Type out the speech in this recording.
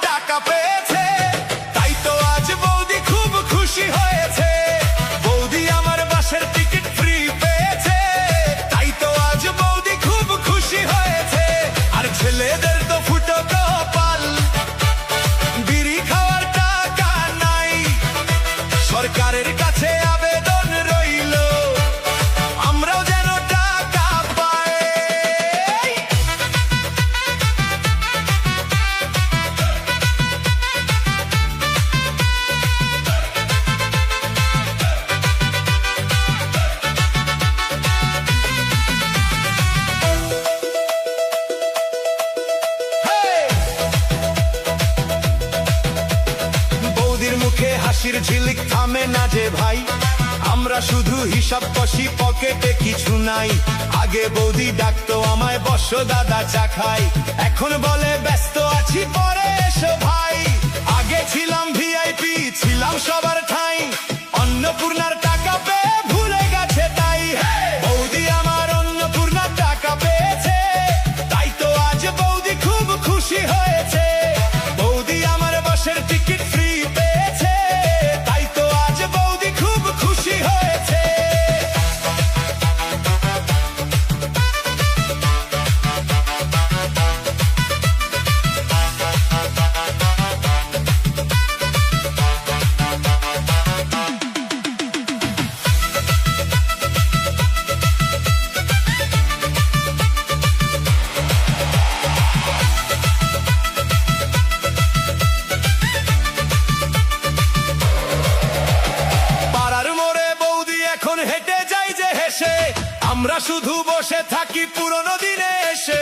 টাকা পেয়েছে, তাই তো আজ বৌদি খুব খুশি হয়েছে। বৌদি আমার বাসের টিকিট ফ্রি পেয়েছে, তাই তো আজ বৌদি খুব খুশি হয়েছে। আর ছেলেদের তো ফুটো কপাল, বিড়ি খাওয়ার টাকা নাই। সরকারের কাছে আবেদন রইল, আমরাও যেন টাকা পাই। বৌদির মুখে হাসির ঝিলিক থামে না যে ভাই, আমরা শুধু হিসাব কষি, পকেটে কিছু নাই। আগে বৌদি ডাকতো আমায়, বসো দাদা চা খাই। এখন বলে ব্যস্ত আছি, পরে এসো ভাই। আগে ছিলাম ভিআইপি, ছিলাম সবার ঠাই, অন্নপূর্ণার টাকা পেয়ে ভুলে গেছে তাই। বৌদি আমার অন্নপূর্ণার টাকা পেয়েছে, তাই তো আজ বৌদি খুব খুশি হয়েছে। বৌদি আমার বাসের টিকিট ফ্রি পেয়েছে, তাই তো আজ বৌদি খুব খুশি হয়েছে। পাড়ার মোড়ে বৌদি এখন হেঁটে যাই যে হেসে, আমরা শুধু বসে থাকি পুরনো দিনে এসে।